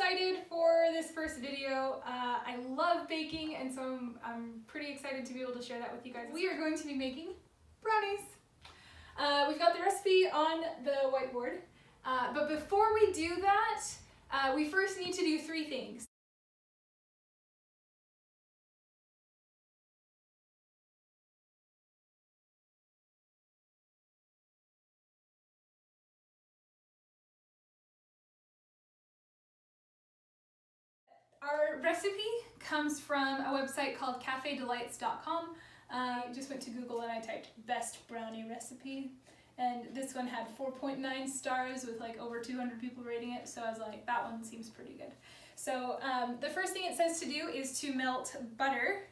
excited for this first video. I love baking, and so I'm pretty excited to be able to share that with you guys. We are going to be making brownies. We've got the recipe on the whiteboard, but before we do that, we first need to do three things. Our recipe comes from a website called cafedelights.com. I just went to Google and I typed best brownie recipe, and this one had 4.9 stars with like over 200 people rating it, so I was like, that one seems pretty good. So the first thing it says to do is to melt butter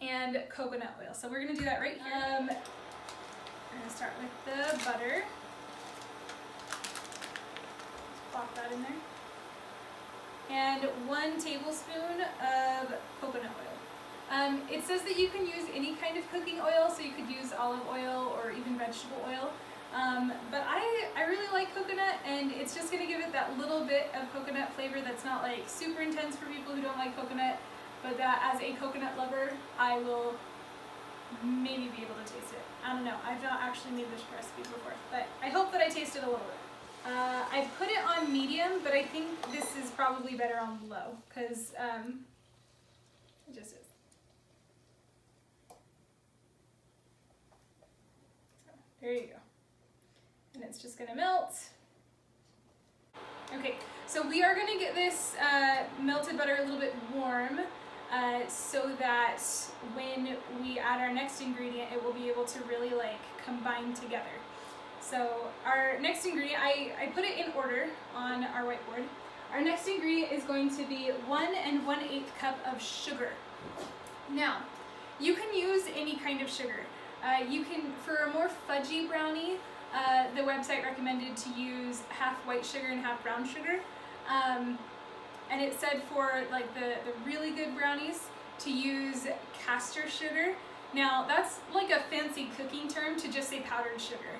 and coconut oil. So we're going to do that right here. We're going to start with the butter. Just plop that in there. And 1 tablespoon of coconut oil. It says that you can use any kind of cooking oil, so you could use olive oil or even vegetable oil. But I really like coconut, and it's just going to give it that little bit of coconut flavor that's not like super intense for people who don't like coconut, but that as a coconut lover, I will maybe be able to taste it. I don't know, I've not actually made this recipe before, but I hope that I taste it a little bit. I put it on medium, but I think this is probably better on low, because it just is. So, there you go. And it's just going to melt. Okay, so we are going to get this melted butter a little bit warm, so that when we add our next ingredient, it will be able to really like combine together. So our next ingredient, I put it in order on our whiteboard. Our next ingredient is going to be 1 1/8 cup of sugar. Now, you can use any kind of sugar. You can, for a more fudgy brownie, the website recommended to use half white sugar and half brown sugar. And it said for like the really good brownies to use caster sugar. Now, that's like a fancy cooking term to just say powdered sugar.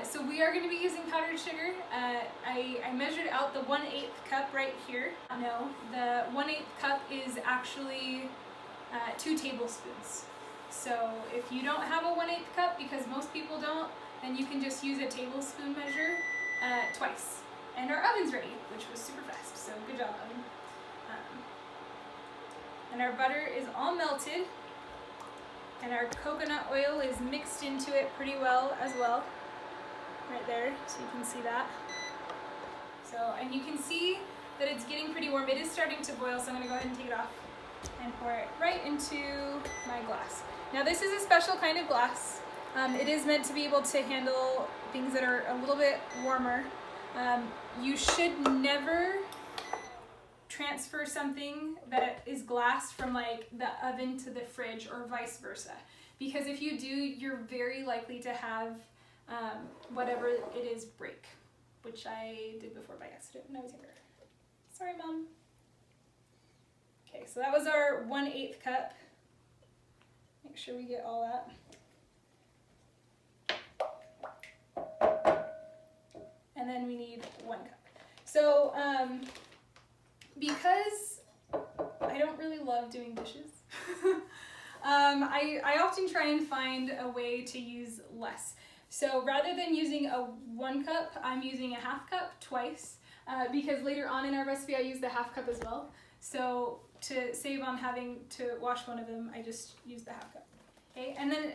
So we are going to be using powdered sugar. I measured out the 1/8 cup right here. No, the 1/8 cup is actually 2 tablespoons. So if you don't have a 1/8 cup, because most people don't, then you can just use a tablespoon measure twice. And our oven's ready, which was super fast, so good job, oven. And our butter is all melted, and our coconut oil is mixed into it pretty well as well. Right there, so you can see that. So, and you can see that it's getting pretty warm. It is starting to boil, so I'm going to go ahead and take it off and pour it right into my glass. Now this is a special kind of glass. It is meant to be able to handle things that are a little bit warmer. You should never transfer something that is glass from like the oven to the fridge or vice versa, because if you do, you're very likely to have whatever it is break, which I did before by accident when I was younger. Sorry, Mom. Okay, so that was our 1/8 cup. Make sure we get all that. And then we need 1 cup. So, because I don't really love doing dishes, I often try and find a way to use less. So rather than using a 1 cup, I'm using a 1/2 cup twice, because later on in our recipe I use the 1/2 cup as well. So to save on having to wash one of them, I just use the 1/2 cup. Okay, and then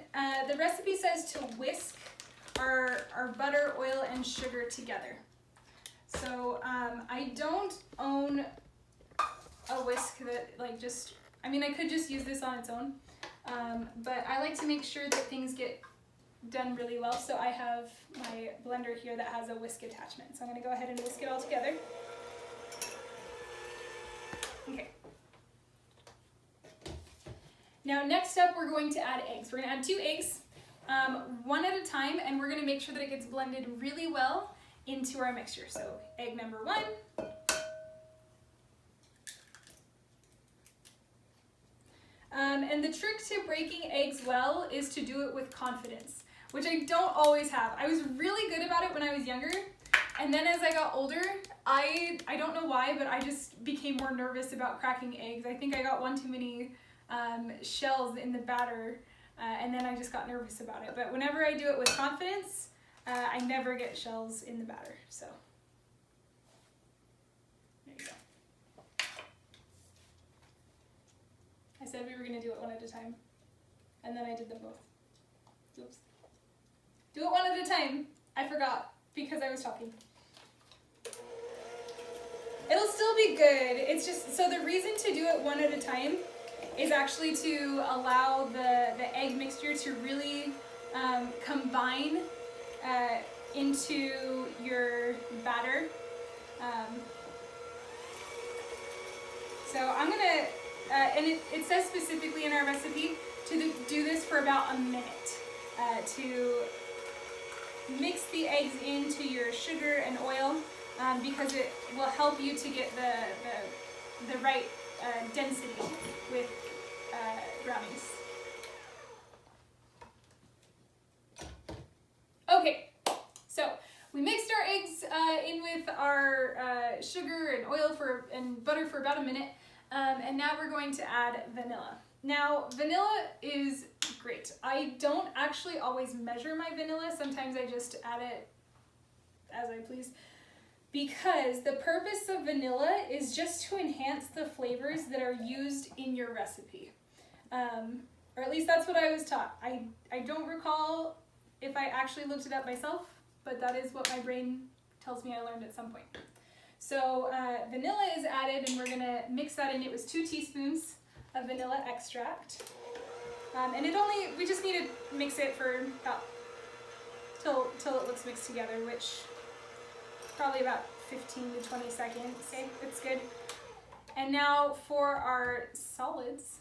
the recipe says to whisk our butter, oil, and sugar together. So I don't own a whisk that like just, I mean I could just use this on its own, but I like to make sure that things get done really well, so I have my blender here that has a whisk attachment. So I'm going to go ahead and whisk it all together. Okay. Now next up we're going to add eggs. We're going to add 2 eggs, 1 at a time, and we're going to make sure that it gets blended really well into our mixture. So egg number 1. And the trick to breaking eggs well is to do it with confidence, which I don't always have. I was really good about it when I was younger, And then as I got older, I don't know why, but I just became more nervous about cracking eggs. I think I got one too many shells in the batter, and then I just got nervous about it. But whenever I do it with confidence, I never get shells in the batter. So there you go. I said we were going to do it one at a time, and then I did them both. Oops. Do it one at a time. I forgot because I was talking. It'll still be good. It's just, so the reason to do it one at a time is actually to allow the egg mixture to really combine into your batter. So I'm gonna, and it says specifically in our recipe to do this for about a minute to mix the eggs into your sugar and oil, because it will help you to get the right density with brownies. Okay, so we mixed our eggs in with our sugar and oil and butter for about a minute, and now we're going to add vanilla. Now, vanilla is great. I don't actually always measure my vanilla. Sometimes I just add it as I please, because the purpose of vanilla is just to enhance the flavors that are used in your recipe. Or at least that's what I was taught. I don't recall if I actually looked it up myself, but that is what my brain tells me I learned at some point. So vanilla is added, and we're gonna mix that in. It was 2 teaspoons of vanilla extract. And we just need to mix it for about, till it looks mixed together, which probably about 15 to 20 seconds. Okay, it's good. And now for our solids,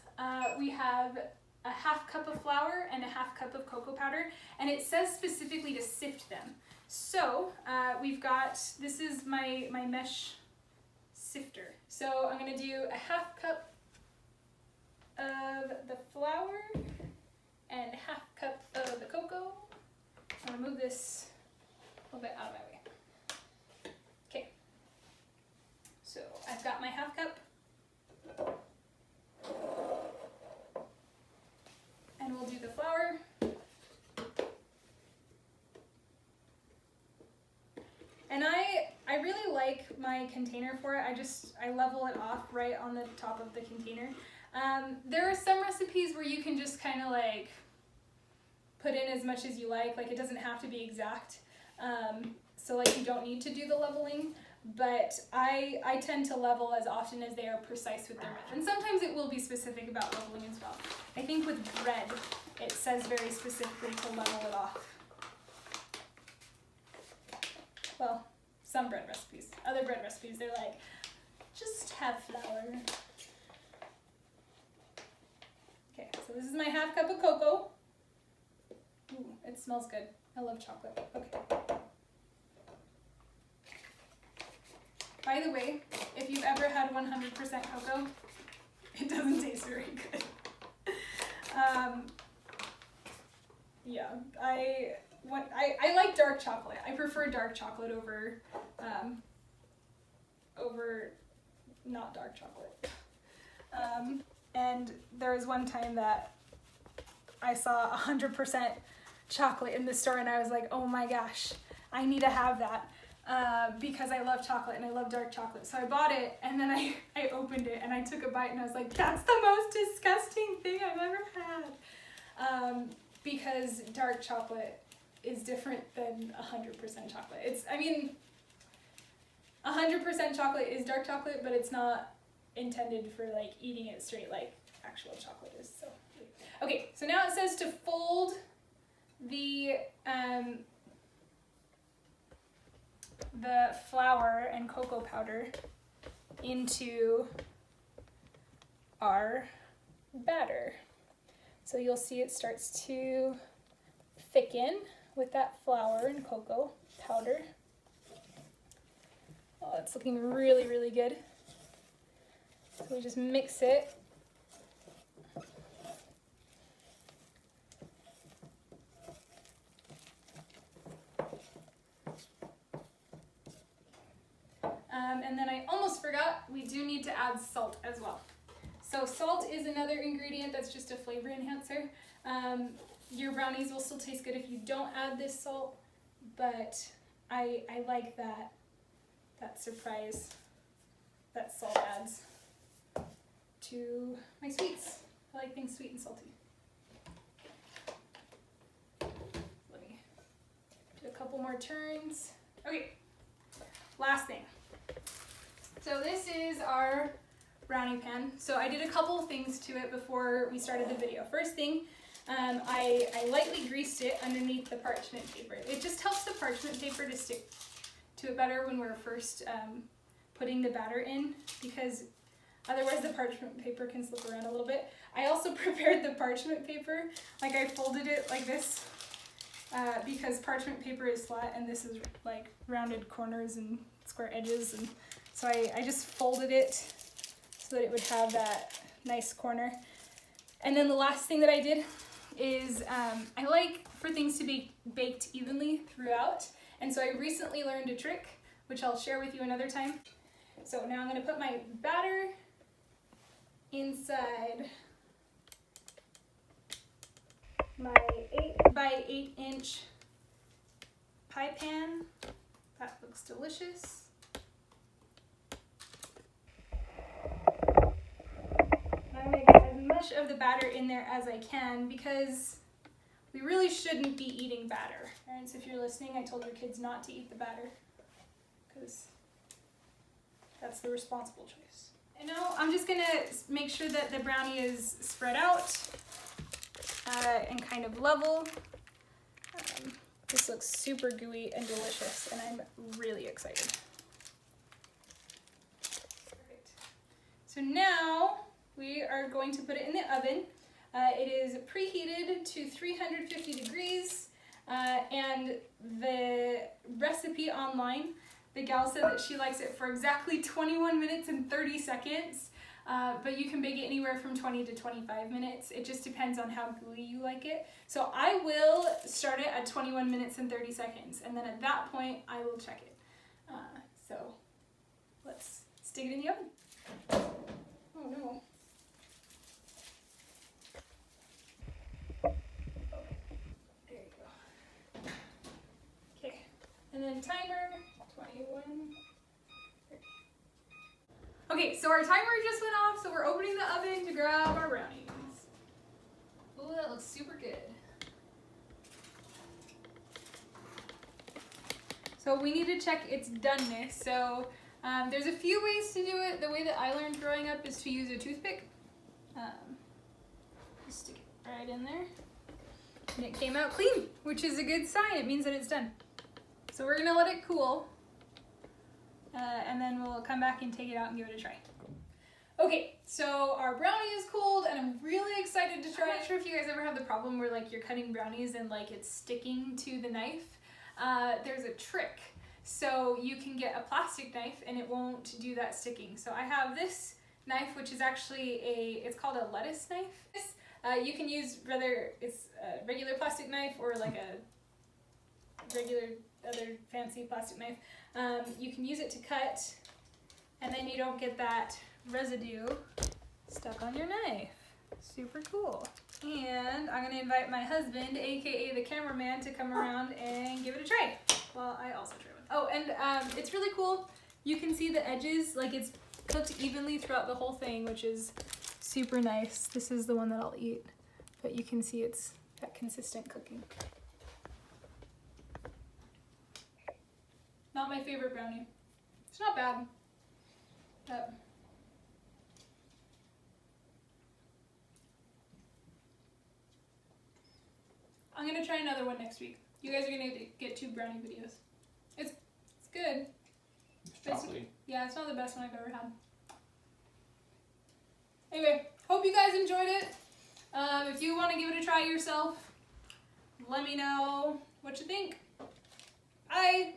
we have a 1/2 cup of flour and a 1/2 cup of cocoa powder, and it says specifically to sift them. So we've got, this is my mesh sifter. So I'm gonna do a 1/2 cup of the flour and 1/2 cup of the cocoa. I'm gonna move this a little bit out of my way. Okay, so I've got my 1/2 cup. And we'll do the flour. And I really like my container for it. I level it off right on the top of the container. There are some recipes where you can just kind of like put in as much as you like it doesn't have to be exact. So like you don't need to do the leveling, but I tend to level as often as they are precise with their measure. And sometimes it will be specific about leveling as well. I think with bread, it says very specifically to level it off. Well, some bread recipes. Other bread recipes, they're like, just have flour. Okay, so this is my 1/2 cup of cocoa. Ooh, it smells good. I love chocolate. Okay. By the way, if you've ever had 100% cocoa, it doesn't taste very good. Yeah, I like dark chocolate. I prefer dark chocolate over not dark chocolate. And there was one time that I saw 100% chocolate in the store, and I was like, oh my gosh, I need to have that. Because I love chocolate and I love dark chocolate. So I bought it, and then I opened it and I took a bite, and I was like, that's the most disgusting thing I've ever had. Because dark chocolate is different than 100% chocolate. 100% chocolate is dark chocolate, but it's not intended for like eating it straight like actual chocolate is. So okay, so now it says to fold the flour and cocoa powder into our batter. So you'll see it starts to thicken with that flour and cocoa powder. Oh, it's looking really, really good. So we just mix it. forgot, we do need to add salt as well. So salt is another ingredient that's just a flavor enhancer. Your brownies will still taste good if you don't add this salt, but I like that surprise that salt adds to my sweets. I like things sweet and salty. Let me do a couple more turns. Okay, last thing. So this is our brownie pan. So I did a couple of things to it before we started the video. First thing, I lightly greased it underneath the parchment paper. It just helps the parchment paper to stick to it better when we're first putting the batter in, because otherwise the parchment paper can slip around a little bit. I also prepared the parchment paper, like I folded it like this, because parchment paper is flat and this is like rounded corners and square edges, and so I just folded it so that it would have that nice corner. And then the last thing that I did is I like for things to be baked evenly throughout, and so I recently learned a trick, which I'll share with you another time. So now I'm going to put my batter inside my 8 by 8 inch pie pan. That looks delicious. I'm going to get as much of the batter in there as I can, because we really shouldn't be eating batter. Parents, if you're listening, I told your kids not to eat the batter, because that's the responsible choice. And now I'm just gonna make sure that the brownie is spread out and kind of level. This looks super gooey and delicious, and I'm really excited. Perfect. So now we are going to put it in the oven. It is preheated to 350 degrees, and the recipe online, the gal said that she likes it for exactly 21 minutes and 30 seconds, but you can bake it anywhere from 20 to 25 minutes. It just depends on how gooey you like it. So I will start it at 21 minutes and 30 seconds, and then at that point I will check it. So let's stick it in the oven. Oh no. There you go. Okay, and then timer. 21. Okay, so our timer just went off, so we're opening the oven to grab our brownies. Oh, that looks super good. So we need to check its doneness. So there's a few ways to do it. The way that I learned growing up is to use a toothpick. Just stick it right in there. And it came out clean, which is a good sign. It means that it's done. So we're gonna let it cool. And then we'll come back and take it out and give it a try. Okay, so our brownie is cooled, and I'm really excited to try it. I'm not sure if you guys ever have the problem where like you're cutting brownies and like it's sticking to the knife. There's a trick. So you can get a plastic knife and it won't do that sticking. So I have this knife, which is actually it's called a lettuce knife. You can use whether it's a regular plastic knife or like a regular other fancy plastic knife. You can use it to cut, and then you don't get that residue stuck on your knife. Super cool. And I'm gonna invite my husband, aka the cameraman, to come around and give it a try while I also try one. Oh, and it's really cool. You can see the edges, like it's cooked evenly throughout the whole thing, which is super nice. This is the one that I'll eat, but you can see it's got consistent cooking. Not my favorite brownie. It's not bad, but I'm gonna try another one next week. You guys are gonna get 2 brownie videos. It's good. Yeah, it's not the best one I've ever had. Anyway, hope you guys enjoyed it. If you want to give it a try yourself, let me know what you think. Bye!